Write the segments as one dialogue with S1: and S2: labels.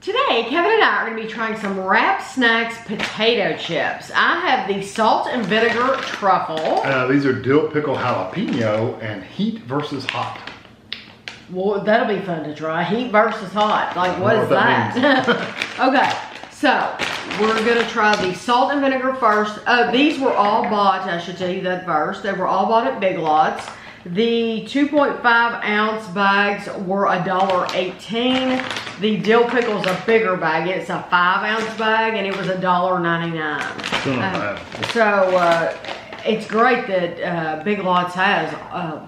S1: Today, Kevin and I are going to be trying some Wrap Snacks potato chips. I have the salt and vinegar truffle.
S2: These are dill pickle jalapeno and heat versus hot.
S1: Well, that'll be fun to try. Heat versus hot. Like, what is that? Okay, so we're going to try the salt and vinegar first. These were all bought, I should tell you that first. They were all bought at Big Lots. The 2.5 ounce bags were $1.18. The dill pickle's a bigger bag. It's a 5 ounce bag and it was $1.99. So it's great that Big Lots has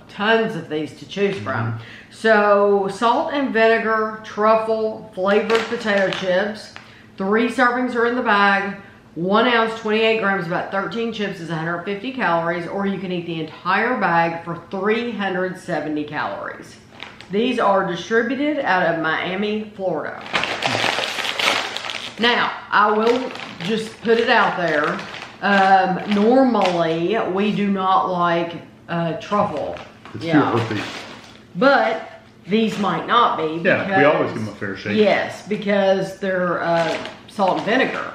S1: tons of these to choose from. So salt and vinegar truffle flavored potato chips. 3 servings are in the bag. 1 ounce, 28 grams, about 13 chips is 150 calories, or you can eat the entire bag for 370 calories. These are distributed out of Miami, Florida. Now, I will just put it out there. Normally, we do not like truffle.
S2: It's too earthy.
S1: But these might not be. Because,
S2: yeah, we always give them a fair shake.
S1: Yes, because they're salt and vinegar.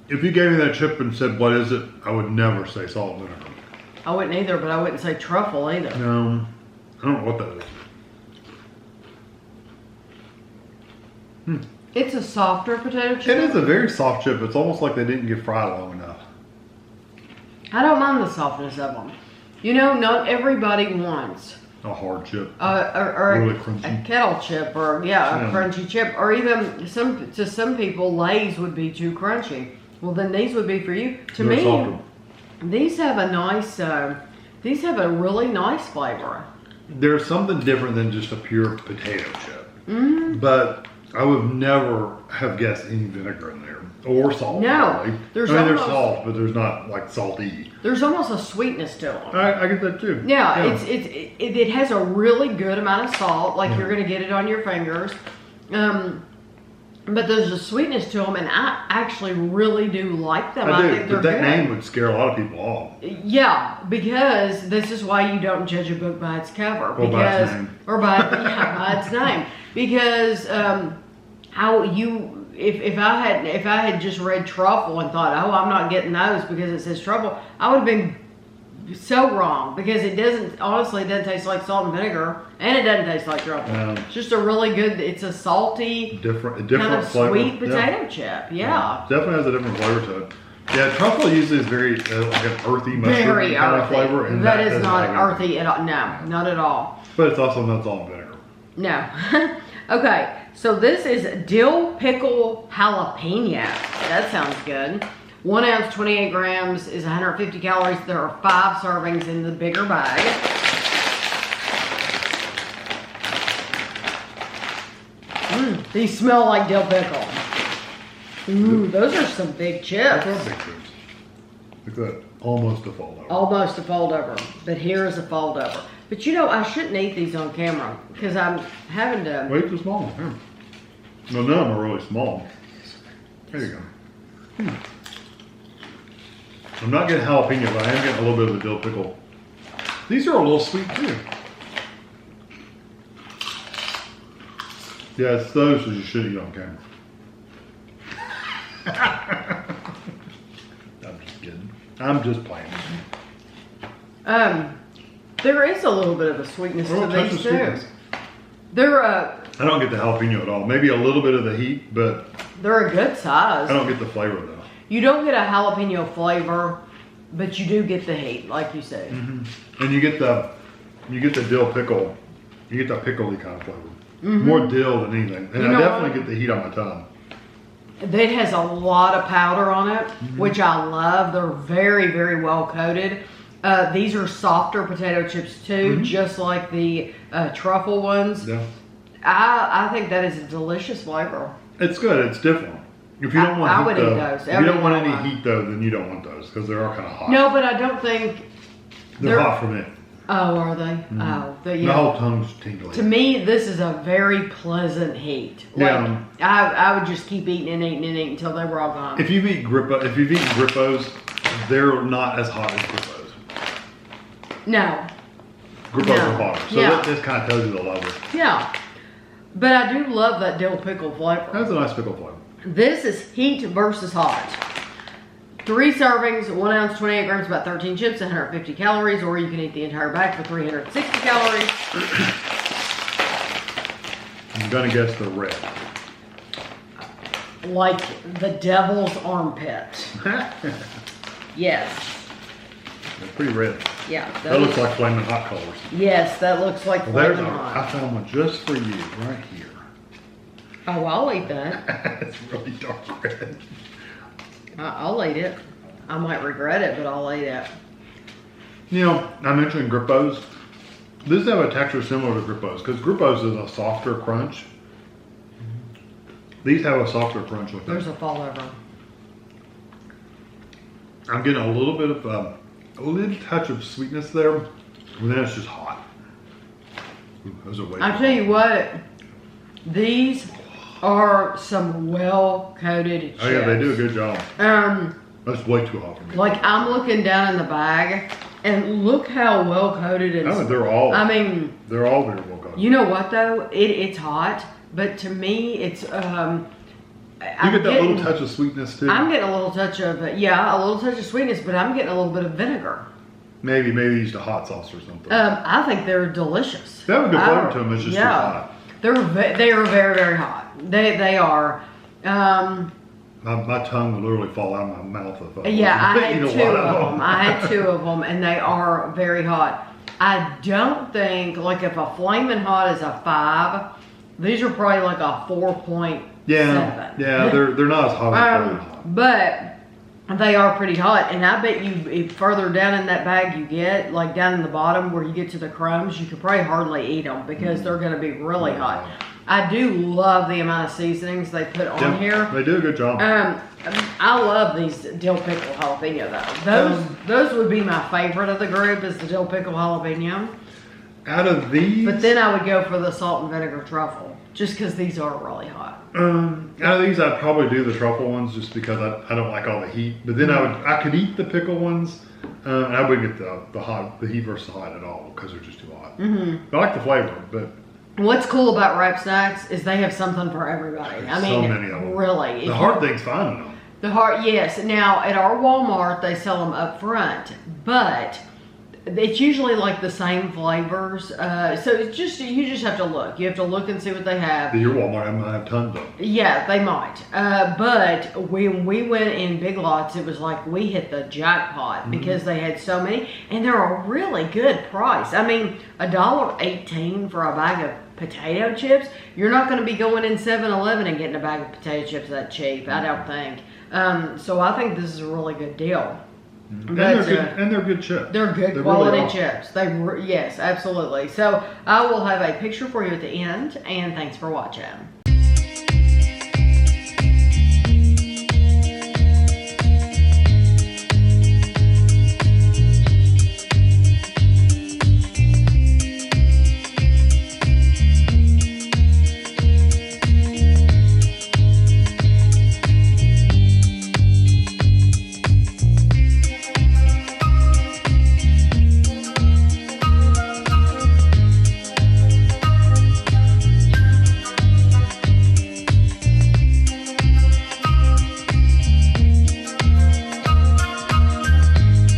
S2: If you gave me that chip and said, what is it? I would never say salt and vinegar.
S1: I wouldn't either, but I wouldn't say truffle either.
S2: No, I don't know what that is.
S1: It's a softer potato chip.
S2: It is a very soft chip. It's almost like they didn't get fried long enough.
S1: I don't mind the softness of them. You know, not everybody wants
S2: A hard chip.
S1: or
S2: really crunchy.
S1: a kettle chip, or a crunchy chip, or even to some people, Lay's would be too crunchy. Well, then these would be for you. To me,
S2: softer.
S1: these have a nice, these have a really nice flavor.
S2: There's something different than just a pure potato chip. But I would never have guessed any vinegar in there or salt.
S1: No,
S2: really.
S1: there's
S2: there's salt, but there's not like salty.
S1: There's almost a sweetness to them.
S2: I get that too.
S1: Yeah, it has a really good amount of salt, like you're gonna get it on your fingers. But there's a sweetness to them, and I actually really do like them.
S2: I do,
S1: think they're
S2: but that
S1: good.
S2: name would scare a lot of people off.
S1: Yeah, because this is why you don't judge a book by its cover.
S2: Or by its name.
S1: Or by its name. Because if I had just read truffle and thought, oh, I'm not getting those because it says truffle, I would have been so wrong, because it doesn't taste like salt and vinegar, and it doesn't taste like truffle. It's just a really good, it's a salty,
S2: different
S1: kind of
S2: flavor.
S1: sweet potato chip. Yeah.
S2: Definitely has a different flavor to it. Yeah, truffle usually is very like an earthy mushroom
S1: Very
S2: kind
S1: earthy.
S2: of flavor. And
S1: that is not
S2: like
S1: earthy at all. No, not at all.
S2: But it's also not salt and vinegar.
S1: No. Okay, so this is dill pickle jalapeno. That sounds good. 1 ounce, 28 grams is 150 calories. There are 5 servings in the bigger bag. These smell like dill pickle. Ooh, those are some big chips.
S2: Those are big chips. Look at that. Almost a fold over.
S1: Almost a fold over, but here is a fold over. But you know, I shouldn't eat these on camera because I'm having to.
S2: Wait, the small one. Here. No, none of them are really small. There you go. I'm not getting jalapeno, but I am getting a little bit of the dill pickle. These are a little sweet too. Yeah, it's those that you should eat on camera. I'm just kidding. I'm just playing.
S1: There is a little bit of a sweetness to these too. They're
S2: I don't get the jalapeno at all. Maybe a little bit of the heat, but
S1: they're a good size.
S2: I don't get the flavor though.
S1: You don't get a jalapeno flavor, but you do get the heat, like you said.
S2: And you get the dill pickle. You get the pickly kind of flavor. More dill than anything. And I definitely get the heat on my tongue.
S1: It has a lot of powder on it, which I love. They're very, very well coated. These are softer potato chips too, just like the truffle ones.
S2: Yeah.
S1: I think that is a delicious flavor.
S2: It's good. It's different. If you don't want
S1: I
S2: heat,
S1: would
S2: though,
S1: eat those.
S2: If you don't want any heat though, then you don't want those because they are kind of hot.
S1: No, but I don't think
S2: they're hot for me.
S1: Oh, are they? Oh,
S2: The whole tongue's tingly.
S1: To me, this is a very pleasant heat. Like, I would just keep eating and eating and eating until they were all gone.
S2: If you've eaten Grippos, they're not as hot as Grippos.
S1: No.
S2: Grippos
S1: No.
S2: are hotter. So
S1: Yeah.
S2: this kind of tells you the level.
S1: Yeah. But I do love that dill pickle flavor.
S2: That's a nice pickle flavor.
S1: This is heat versus hot. 3 servings, 1 ounce, 28 grams, about 13 chips, 150 calories, or you can eat the entire bag for 360 calories.
S2: I'm gonna guess they're red.
S1: Like the devil's armpit. Yes.
S2: They're pretty red.
S1: Yeah.
S2: That looks like flaming hot colors.
S1: Yes, that looks like
S2: Well, there's
S1: flaming
S2: a,
S1: hot.
S2: I found one just for you right here.
S1: Oh, I'll eat that.
S2: It's really dark red.
S1: I'll eat it. I might regret it, but I'll eat it.
S2: You know, I mentioned Grippos. This have a texture similar to Grippos because Grippos is a softer crunch. These have a softer crunch with them.
S1: There's a fall over.
S2: I'm getting a little bit of a little touch of sweetness there, and then it's just hot. Ooh, those are way
S1: I tell you what, these are some well-coated chips.
S2: Oh yeah, they do a good job. That's way too hot for me.
S1: Like I'm looking down in the bag, and look how well-coated it is.
S2: They're all.
S1: I mean,
S2: they're all very well coated.
S1: you know what though? It's hot, but to me, it's
S2: You get that little touch of sweetness too.
S1: I'm getting a little touch of a little touch of sweetness, but I'm getting a little bit of vinegar.
S2: Maybe used a hot sauce or something.
S1: I think they're delicious.
S2: They have a good flavor to them. It's just too hot.
S1: They are very, very hot. They are.
S2: My tongue would literally fall out of my mouth if I
S1: I had
S2: eat a
S1: 2
S2: lot
S1: of them. I had 2 of them, and they are very hot. I don't think, like, if a flaming hot is a 5, these are probably like a 4.7.
S2: Yeah, they're not as hot as flaming hot.
S1: But they are pretty hot, and I bet you if further down in that bag you get, like down in the bottom where you get to the crumbs, you could probably hardly eat them because they're going to be really hot. I do love the amount of seasonings they put on here.
S2: They do a good job.
S1: I love these dill pickle jalapeno though. Those would be my favorite of the group is the dill pickle jalapeno.
S2: Out of these,
S1: But then I would go for the salt and vinegar truffle just because these are really hot.
S2: out of these, I'd probably do the truffle ones just because I don't like all the heat. But then I could eat the pickle ones. And I wouldn't get the heat versus hot at all because they're just too hot. I like the flavor, but
S1: What's cool about Wrap Snacks is they have something for everybody. I mean,
S2: so many of them.
S1: Really.
S2: The hard thing's finding them.
S1: The hard, yes. Now at our Walmart, they sell them up front, but it's usually like the same flavors. So it's just you just have to look. You have to look and see what they have.
S2: Your Walmart might have tons of them.
S1: Yeah, they might. But when we went in Big Lots, it was like we hit the jackpot because they had so many, and they're a really good price. I mean, $1.18 for a bag of potato chips. You're not going to be going in 7-Eleven and getting a bag of potato chips that cheap. I don't think. So I think this is a really good deal.
S2: And they're good chips.
S1: They're good
S2: They
S1: quality
S2: really
S1: chips. Yes, absolutely. So I will have a picture for you at the end, and thanks for watching.